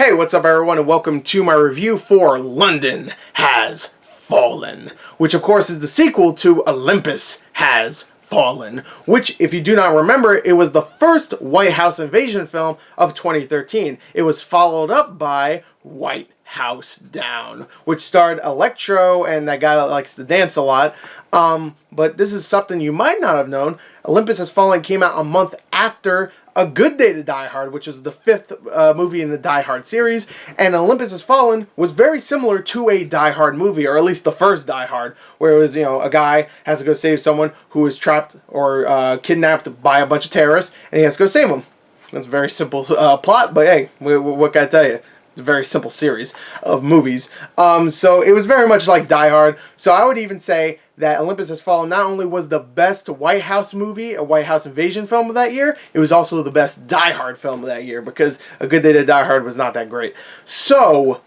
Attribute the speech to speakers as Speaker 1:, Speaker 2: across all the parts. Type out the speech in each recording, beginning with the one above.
Speaker 1: Hey, what's up everyone, and welcome to my review for London Has Fallen, which of course is the sequel to Olympus Has Fallen, which, if you do not remember, it was the first White House invasion film of 2013. It was followed up by White House Down, which starred Electro and that guy that likes to dance a lot. But this is something you might not have known. Olympus Has Fallen came out a month after A Good Day to Die Hard, which is the fifth movie in the Die Hard series, and Olympus Has Fallen was very similar to a Die Hard movie, or at least the first Die Hard, where it was, a guy has to go save someone who is trapped or kidnapped by a bunch of terrorists, and he has to go save them. That's a very simple plot, but hey, what can I tell you? It's a very simple series of movies. So it was very much like Die Hard. So I would even say that Olympus Has Fallen not only was the best White House movie, a White House invasion film of that year, it was also the best Die Hard film of that year, because A Good Day to Die Hard was not that great. So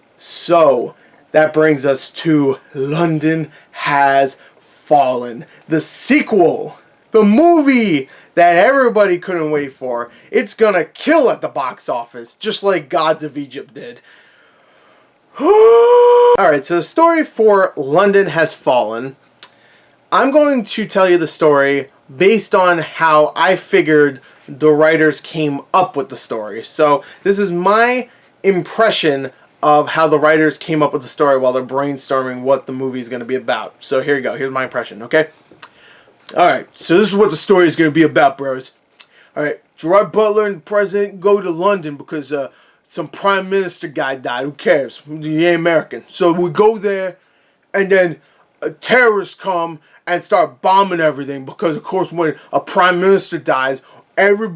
Speaker 1: that brings us to London Has Fallen, the sequel, the movie that everybody couldn't wait for. It's gonna kill at the box office, just like Gods of Egypt did. Alright, so the story for London Has Fallen, I'm going to tell you the story based on how I figured the writers came up with the story. So this is my impression of how the writers came up with the story while they're brainstorming what the movie is going to be about. So here you go. Here's my impression, okay? Alright, so this is what the story is going to be about, bros. Alright, Gerard Butler and the president go to London because some prime minister guy died. Who cares? He ain't American. So we go there, and then terrorists come and start bombing everything, because of course when a prime minister dies, every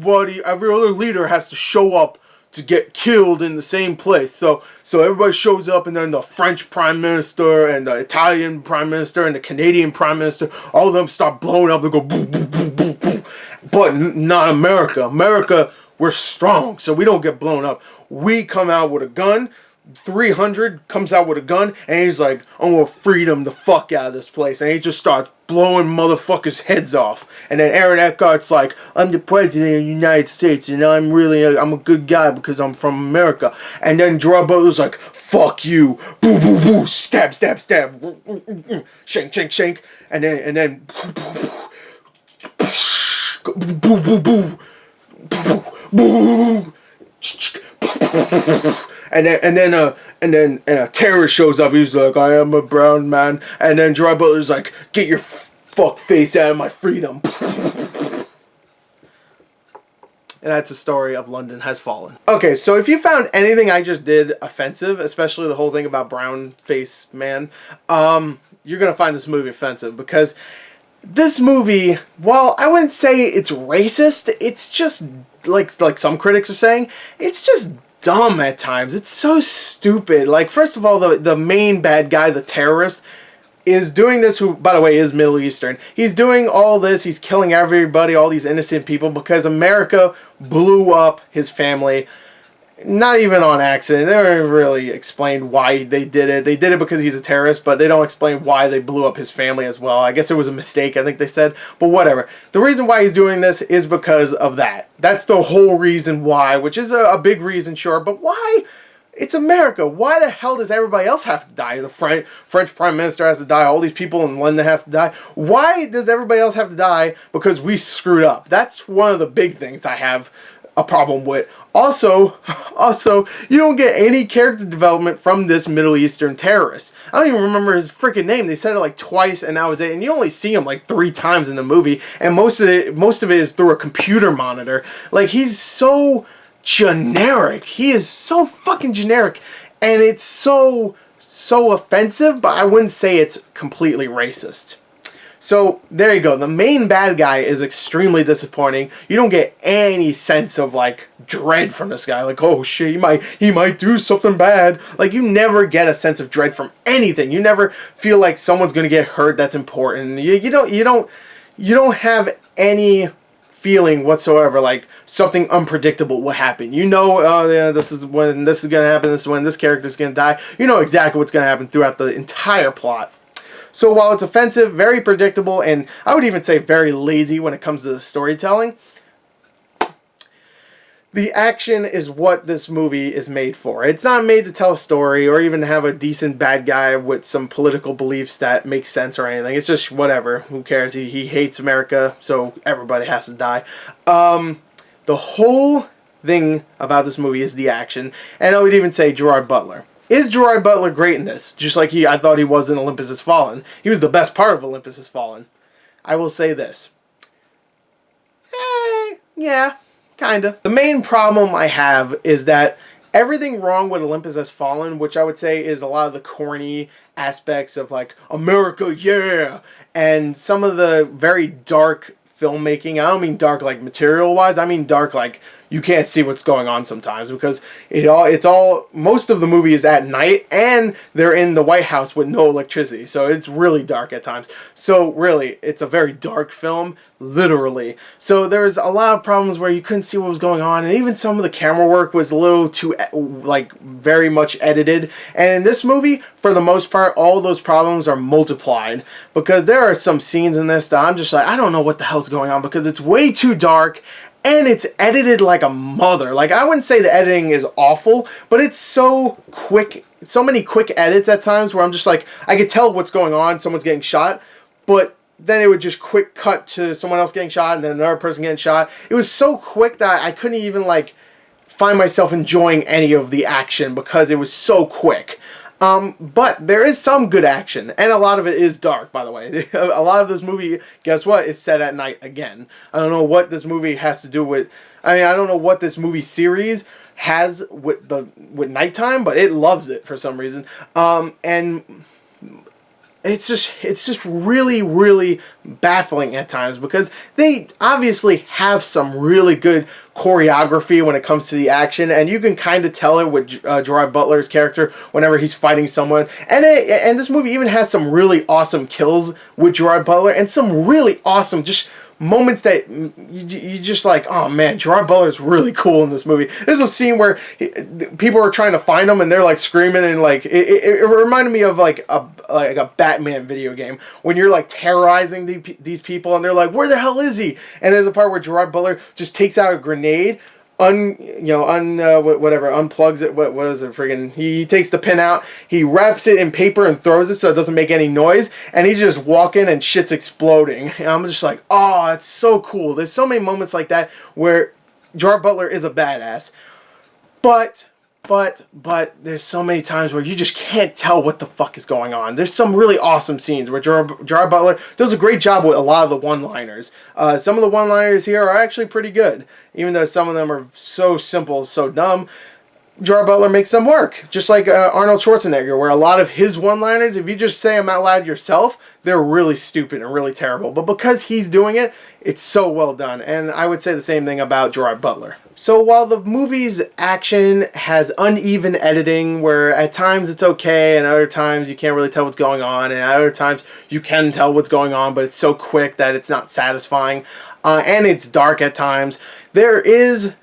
Speaker 1: other leader has to show up to get killed in the same place. So everybody shows up, and then the French prime minister and the Italian prime minister and the Canadian prime minister, all of them start blowing up. They go boom, boom, boom, boom, boom. But not America. America, we're strong, so we don't get blown up. We come out with a gun. 300 comes out with a gun, and he's like, I'm gonna freedom the fuck out of this place, and he just starts blowing motherfuckers' heads off. And then Aaron Eckhart's like, I'm the president of the United States, and I'm a good guy because I'm from America. And then Gerard Butler's like, fuck you, boo boo boo, stab stab stab, shank shank shank, and then boo boo boo boo. And then a terrorist shows up. He's like, I am a brown man. And then Gerard Butler's like, get your fuck face out of my freedom. And that's the story of London Has Fallen. Okay, so if you found anything I just did offensive, especially the whole thing about brown face man, you're gonna find this movie offensive, because this movie, while I wouldn't say it's racist, it's just like some critics are saying, it's just dumb at times. It's so stupid. Like, first of all, the main bad guy, the terrorist, is doing this, who, by the way, is Middle Eastern. He's doing all this, he's killing everybody, all these innocent people, because America blew up his family. Not even on accident. They don't really explain why they did it. They did it because he's a terrorist, but they don't explain why they blew up his family as well. I guess it was a mistake, I think they said. But whatever. The reason why he's doing this is because of that. That's the whole reason why, which is a big reason, sure. But why? It's America. Why the hell does everybody else have to die? The French Prime Minister has to die. All these people in London have to die. Why does everybody else have to die? Because we screwed up. That's one of the big things I have a problem with. Also, you don't get any character development from this Middle Eastern terrorist. I don't even remember his freaking name. They said it like twice, and that was it. And you only see him like 3 times in the movie, and most of it is through a computer monitor. Like, he's so generic. He is so fucking generic, and it's so offensive. But I wouldn't say it's completely racist. So, there you go. The main bad guy is extremely disappointing. You don't get any sense of, like, dread from this guy. Like, oh shit, he might do something bad. Like, you never get a sense of dread from anything. You never feel like someone's gonna get hurt that's important. You don't have any feeling whatsoever like something unpredictable will happen. You know, oh yeah, this is when this is gonna happen, this is when this character's gonna die. You know exactly what's gonna happen throughout the entire plot. So while it's offensive, very predictable, and I would even say very lazy when it comes to the storytelling, The action is what this movie is made for. It's not made to tell a story or even have a decent bad guy with some political beliefs that make sense or anything. It's just whatever. Who cares? He hates America, so everybody has to die. The whole thing about this movie is the action, and I would even say Gerard Butler. Is Gerard Butler great in this? Just like I thought he was in Olympus Has Fallen. He was the best part of Olympus Has Fallen. I will say this. Yeah. Kinda. The main problem I have is that everything wrong with Olympus Has Fallen, which I would say is a lot of the corny aspects of like, America, yeah! And some of the very dark filmmaking. I don't mean dark like material wise, I mean dark like you can't see what's going on sometimes, because it's all most of the movie is at night and they're in the White House with no electricity, so it's really dark at times. So really, it's a very dark film, literally. So there's a lot of problems where you couldn't see what was going on, and even some of the camera work was a little too like very much edited. And in this movie, for the most part, all those problems are multiplied, because there are some scenes in this that I'm just like, I don't know what the hell's going on, because it's way too dark. And it's edited like a mother. Like, I wouldn't say the editing is awful, but it's so quick. So many quick edits at times where I'm just like, I could tell what's going on. Someone's getting shot. But then it would just quick cut to someone else getting shot and then another person getting shot. It was so quick that I couldn't even, like, find myself enjoying any of the action because it was so quick. But there is some good action, and a lot of it is dark, by the way. A lot of this movie, guess what, is set at night again. I don't know what this movie has to do with, I don't know what this movie series has with nighttime, but it loves it for some reason. And it's just really, really baffling at times, because they obviously have some really good choreography when it comes to the action, and you can kind of tell it with Gerard Butler's character whenever he's fighting someone. And this movie even has some really awesome kills with Gerard Butler, and some really awesome just moments that you just like, oh man, Gerard Butler is really cool in this movie. There's a scene where people are trying to find him and they're like screaming, and like it reminded me of like a Batman video game when you're like terrorizing these people and they're like, where the hell is he? And there's a part where Gerard Butler just takes out a grenade, unplugs it. What is it? Friggin', he takes the pin out, he wraps it in paper and throws it so it doesn't make any noise, and he's just walking and shit's exploding. And I'm just like, oh, it's so cool. There's so many moments like that where Gerard Butler is a badass, but there's so many times where you just can't tell what the fuck is going on. There's some really awesome scenes where Gerard Butler does a great job with a lot of the one-liners. Some of the one-liners here are actually pretty good, even though some of them are so simple, so dumb. Gerard Butler makes them work, just like Arnold Schwarzenegger, where a lot of his one-liners, if you just say them out loud yourself, they're really stupid and really terrible. But because he's doing it, it's so well done. And I would say the same thing about Gerard Butler. So while the movie's action has uneven editing, where at times it's okay and other times you can't really tell what's going on, and at other times you can tell what's going on, but it's so quick that it's not satisfying, and it's dark at times, there is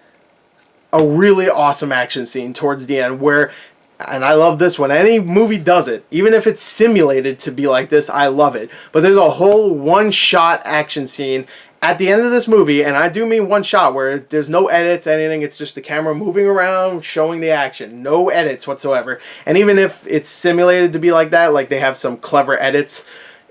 Speaker 1: a really awesome action scene towards the end where, and I love this when any movie does it, even if it's simulated to be like this, I love it. But there's a whole one-shot action scene at the end of this movie, and I do mean one shot, where there's no edits, anything, it's just the camera moving around, showing the action. No edits whatsoever. And even if it's simulated to be like that, like they have some clever edits,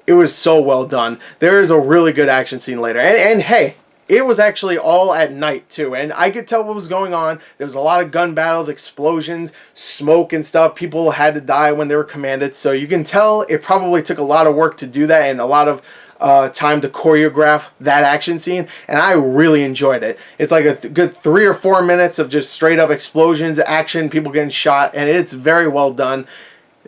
Speaker 1: it was so well done. There is a really good action scene later. And hey, it was actually all at night too, and I could tell what was going on. There was a lot of gun battles, explosions, smoke and stuff. People had to die when they were commanded, so you can tell it probably took a lot of work to do that and a lot of time to choreograph that action scene, and I really enjoyed it. It's like a good 3 or 4 minutes of just straight up explosions, action, people getting shot, and it's very well done.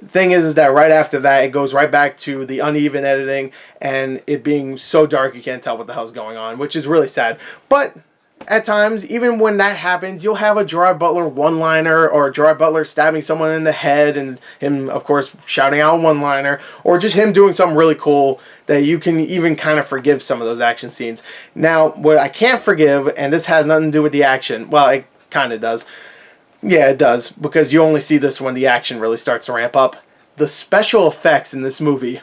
Speaker 1: Thing is that right after that, it goes right back to the uneven editing and it being so dark you can't tell what the hell's going on, which is really sad. But at times, even when that happens, you'll have a Gerard Butler one-liner, or Gerard Butler stabbing someone in the head and him, of course, shouting out a one-liner, or just him doing something really cool that you can even kind of forgive some of those action scenes. Now, what I can't forgive, and this has nothing to do with the action, well, it kind of does. Yeah, it does, because you only see this when the action really starts to ramp up. The special effects in this movie.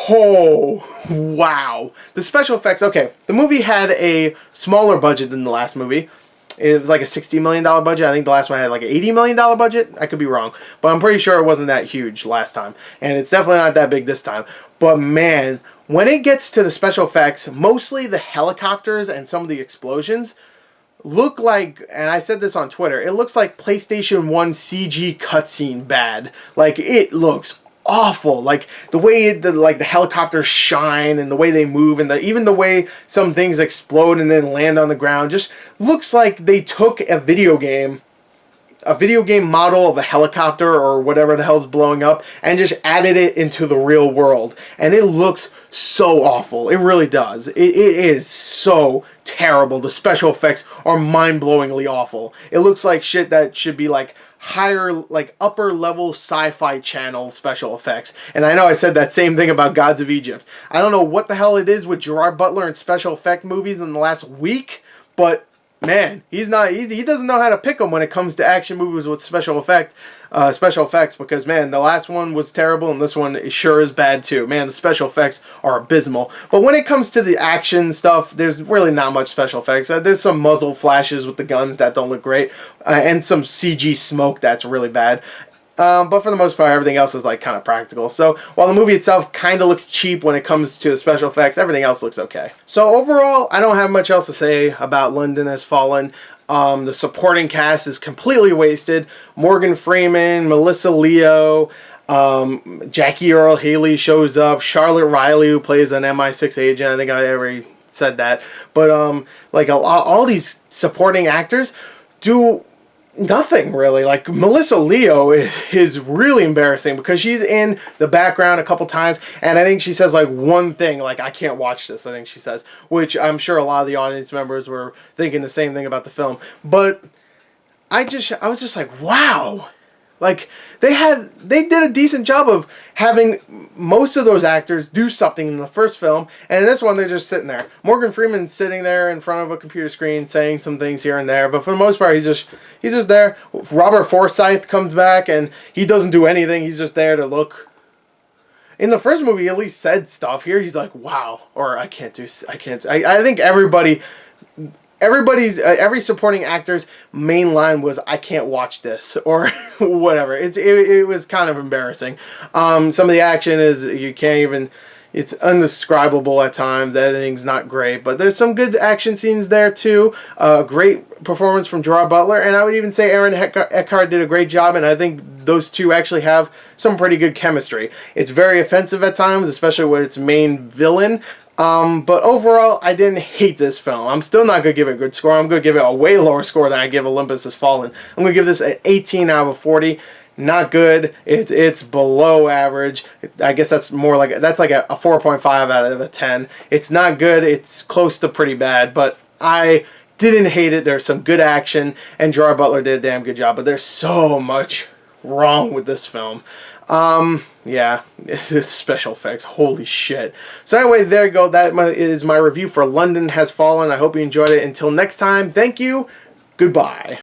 Speaker 1: Oh, wow. The special effects, okay, the movie had a smaller budget than the last movie, It was like a $60 million budget. I think the last one had like an $80 million budget. I could be wrong, but I'm pretty sure it wasn't that huge last time. And it's definitely not that big this time. But man, when it gets to the special effects, mostly the helicopters and some of the explosions look like, and I said this on Twitter, it looks like PlayStation 1 CG cutscene bad. Like, it looks awful. Like the way the helicopters shine and the way they move and even the way some things explode and then land on the ground just looks like they took a video game model of a helicopter or whatever the hell's blowing up and just added it into the real world, and it looks so awful. It really does. It is so terrible. The special effects are mind-blowingly awful. It looks like shit that should be like higher, like upper level sci-fi channel special effects. And I know I said that same thing about Gods of Egypt. I don't know what the hell it is with Gerard Butler and special effect movies in the last week, but man, he doesn't know how to pick them when it comes to action movies with special effects. Because man, the last one was terrible, and this one sure is bad too. Man, the special effects are abysmal. But when it comes to the action stuff, there's really not much special effects. There's some muzzle flashes with the guns that don't look great, and some CG smoke that's really bad. But for the most part, everything else is like kind of practical. So while the movie itself kind of looks cheap when it comes to special effects, everything else looks okay. So overall, I don't have much else to say about London Has Fallen. The supporting cast is completely wasted. Morgan Freeman, Melissa Leo, Jackie Earle Haley shows up. Charlotte Riley, who plays an MI6 agent. I think I already said that. But like all these supporting actors do nothing really. Like Melissa Leo is really embarrassing because she's in the background a couple times, and I think she says like one thing, like I can't watch this, I think she says, which I'm sure a lot of the audience members were thinking the same thing about the film. But I was just like, wow. Like they did a decent job of having most of those actors do something in the first film, and in this one they're just sitting there. Morgan Freeman's sitting there in front of a computer screen saying some things here and there, but for the most part he's just there. Robert Forsythe comes back and he doesn't do anything. He's just there to look. In the first movie he at least said stuff. Here he's like, wow, or I think every supporting actor's main line was, I can't watch this, or whatever. It was kind of embarrassing. Some of the action is, you can't even, it's undescribable at times. The editing's not great, but there's some good action scenes there too. Great performance from Gerard Butler, and I would even say Aaron Eckhart did a great job, and I think those two actually have some pretty good chemistry. It's very offensive at times, especially with its main villain. But overall, I didn't hate this film. I'm still not going to give it a good score. I'm going to give it a way lower score than I give Olympus Has Fallen. I'm going to give this an 18 out of 40. Not good. It's below average. I guess that's more like, that's like a 4.5 out of a 10. It's not good. It's close to pretty bad, but I didn't hate it. There's some good action, and Gerard Butler did a damn good job, but there's so much wrong with this film. Yeah, it's special effects, holy shit. So anyway, there you go. That is my review for London Has Fallen. I hope you enjoyed it. Until next time, thank you, goodbye.